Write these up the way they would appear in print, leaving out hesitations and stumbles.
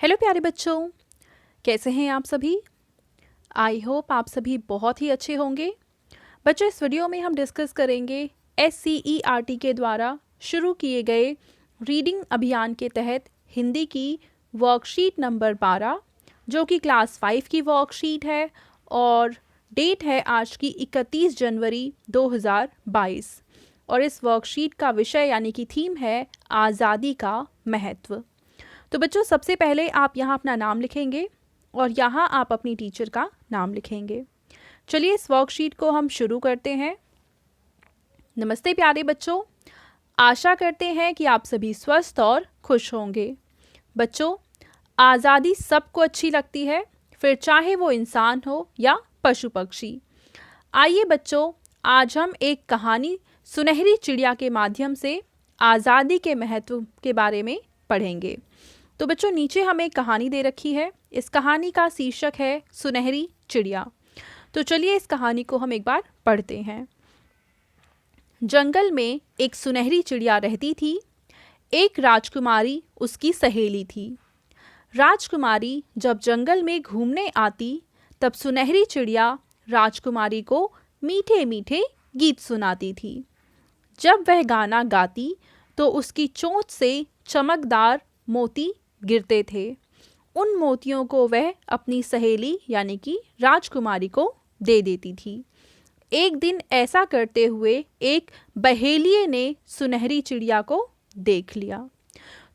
Hello प्यारे बच्चों, कैसे हैं आप सभी। आई होप आप सभी बहुत ही अच्छे होंगे। बच्चों, इस वीडियो में हम डिस्कस करेंगे SCERT के द्वारा शुरू किए गए रीडिंग अभियान के तहत हिंदी की वर्कशीट नंबर 12, जो कि क्लास 5 की वर्कशीट है और डेट है आज की 31 जनवरी 2022। और इस वर्कशीट का विषय यानी कि थीम है आज़ादी का महत्व। तो बच्चों, सबसे पहले आप यहाँ अपना नाम लिखेंगे और यहाँ आप अपनी टीचर का नाम लिखेंगे। चलिए इस वर्कशीट को हम शुरू करते हैं। नमस्ते प्यारे बच्चों, आशा करते हैं कि आप सभी स्वस्थ और खुश होंगे। बच्चों, आज़ादी सबको अच्छी लगती है, फिर चाहे वो इंसान हो या पशु पक्षी। आइए बच्चों, आज हम एक कहानी सुनहरी चिड़िया के माध्यम से आज़ादी के महत्व के बारे में पढ़ेंगे। तो बच्चों, नीचे हमें एक कहानी दे रखी है। इस कहानी का शीर्षक है सुनहरी चिड़िया। तो चलिए इस कहानी को हम एक बार पढ़ते हैं। जंगल में एक सुनहरी चिड़िया रहती थी। एक राजकुमारी उसकी सहेली थी। राजकुमारी जब जंगल में घूमने आती, तब सुनहरी चिड़िया राजकुमारी को मीठे मीठे गीत सुनाती थी। जब वह गाना गाती तो उसकी चोंच से चमकदार मोती गिरते थे। उन मोतियों को वह अपनी सहेली यानी कि राजकुमारी को दे देती थी। एक दिन ऐसा करते हुए एक बहेलिये ने सुनहरी चिड़िया को देख लिया।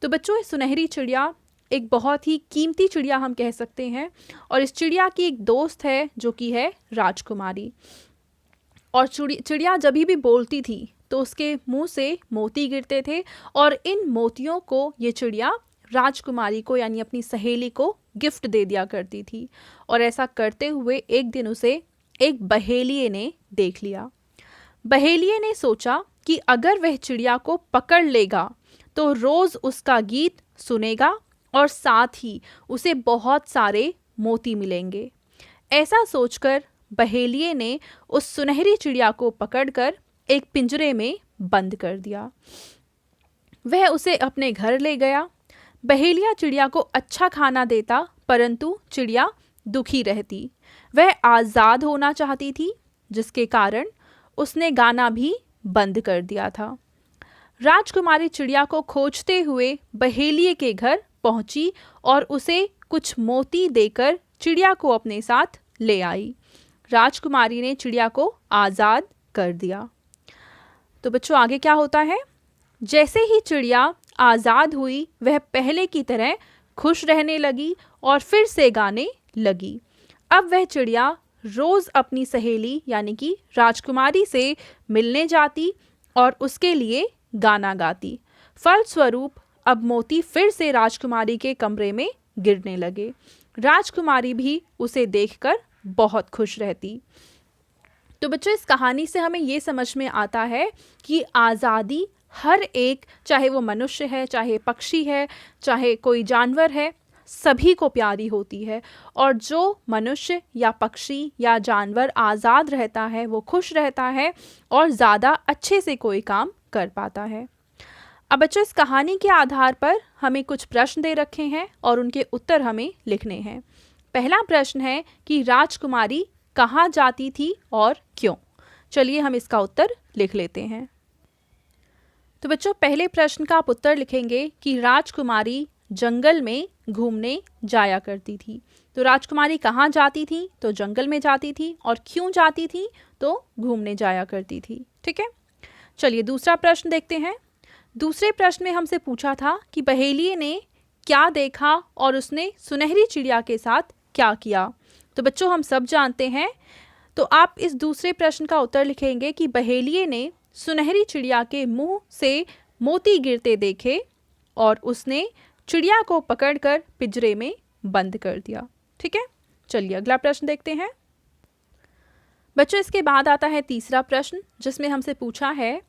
तो बच्चों, सुनहरी चिड़िया एक बहुत ही कीमती चिड़िया हम कह सकते हैं, और इस चिड़िया की एक दोस्त है जो कि है राजकुमारी। और चिड़िया जब भी बोलती थी तो उसके मुंह से मोती गिरते थे, और इन मोतियों को ये चिड़िया राजकुमारी को यानी अपनी सहेली को गिफ्ट दे दिया करती थी। और ऐसा करते हुए एक दिन उसे एक बहेलिये ने देख लिया। बहेलिये ने सोचा कि अगर वह चिड़िया को पकड़ लेगा तो रोज़ उसका गीत सुनेगा और साथ ही उसे बहुत सारे मोती मिलेंगे। ऐसा सोचकर बहेलिये ने उस सुनहरी चिड़िया को पकड़कर एक पिंजरे में बंद कर दिया। वह उसे अपने घर ले गया। बहेलिया चिड़िया को अच्छा खाना देता, परंतु चिड़िया दुखी रहती। वह आज़ाद होना चाहती थी, जिसके कारण उसने गाना भी बंद कर दिया था। राजकुमारी चिड़िया को खोजते हुए बहेलिये के घर पहुंची और उसे कुछ मोती देकर चिड़िया को अपने साथ ले आई। राजकुमारी ने चिड़िया को आज़ाद कर दिया। तो बच्चों, आगे क्या होता है? जैसे ही चिड़िया आज़ाद हुई, वह पहले की तरह खुश रहने लगी और फिर से गाने लगी। अब वह चिड़िया रोज़ अपनी सहेली यानी कि राजकुमारी से मिलने जाती और उसके लिए गाना गाती। फलस्वरूप अब मोती फिर से राजकुमारी के कमरे में गिरने लगे। राजकुमारी भी उसे देखकर बहुत खुश रहती। तो बच्चों, इस कहानी से हमें ये समझ में आता है कि आज़ादी हर एक, चाहे वो मनुष्य है, चाहे पक्षी है, चाहे कोई जानवर है, सभी को प्यारी होती है। और जो मनुष्य या पक्षी या जानवर आज़ाद रहता है वो खुश रहता है और ज़्यादा अच्छे से कोई काम कर पाता है। अब बच्चों, इस कहानी के आधार पर हमें कुछ प्रश्न दे रखे हैं और उनके उत्तर हमें लिखने हैं। पहला प्रश्न है कि राजकुमारी कहाँ जाती थी और क्यों। चलिए हम इसका उत्तर लिख लेते हैं। तो बच्चों, पहले प्रश्न का आप उत्तर लिखेंगे कि राजकुमारी जंगल में घूमने जाया करती थी। तो राजकुमारी कहाँ जाती थी? तो जंगल में जाती थी। और क्यों जाती थी? तो घूमने जाया करती थी। ठीक है, चलिए दूसरा प्रश्न देखते हैं। दूसरे प्रश्न में हमसे पूछा था कि बहेलिये ने क्या देखा और उसने सुनहरी चिड़िया के साथ क्या किया। तो बच्चों, हम सब जानते हैं। तो आप इस दूसरे प्रश्न का उत्तर लिखेंगे कि बहेलिये ने सुनहरी चिड़िया के मुंह से मोती गिरते देखे और उसने चिड़िया को पकड़कर पिंजरे में बंद कर दिया। ठीक है, चलिए अगला प्रश्न देखते हैं। बच्चों, इसके बाद आता है तीसरा प्रश्न, जिसमें हमसे पूछा है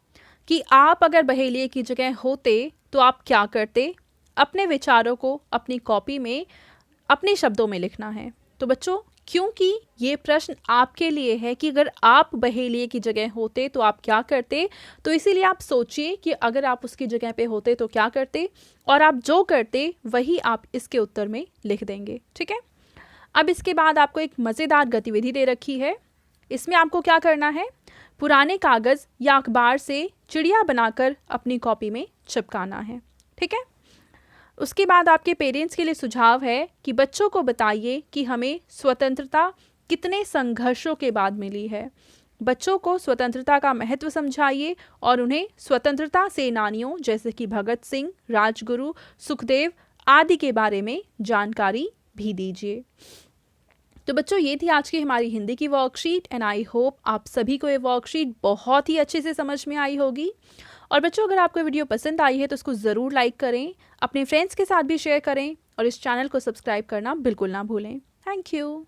कि आप अगर बहेलिये की जगह होते तो आप क्या करते। अपने विचारों को अपनी कॉपी में अपने शब्दों में लिखना है। तो बच्चों, क्योंकि ये प्रश्न आपके लिए है कि अगर आप बहेलिए की जगह होते तो आप क्या करते, तो इसीलिए आप सोचिए कि अगर आप उसकी जगह पे होते तो क्या करते, और आप जो करते वही आप इसके उत्तर में लिख देंगे। ठीक है। अब इसके बाद आपको एक मज़ेदार गतिविधि दे रखी है। इसमें आपको क्या करना है, पुराने कागज़ या अखबार से चिड़िया बनाकर अपनी कॉपी में चिपकाना है। ठीक है। उसके बाद आपके पेरेंट्स के लिए सुझाव है कि बच्चों को बताइए कि हमें स्वतंत्रता कितने संघर्षों के बाद मिली है। बच्चों को स्वतंत्रता का महत्व समझाइए और उन्हें स्वतंत्रता सेनानियों जैसे कि भगत सिंह, राजगुरु, सुखदेव आदि के बारे में जानकारी भी दीजिए। तो बच्चों, ये थी आज की हमारी हिंदी की वर्कशीट एंड आई होप आप सभी को ये वर्कशीट बहुत ही अच्छे से समझ में आई होगी। और बच्चों, अगर आपको वीडियो पसंद आई है तो उसको ज़रूर लाइक करें, अपने फ्रेंड्स के साथ भी शेयर करें और इस चैनल को सब्सक्राइब करना बिल्कुल ना भूलें। Thank you.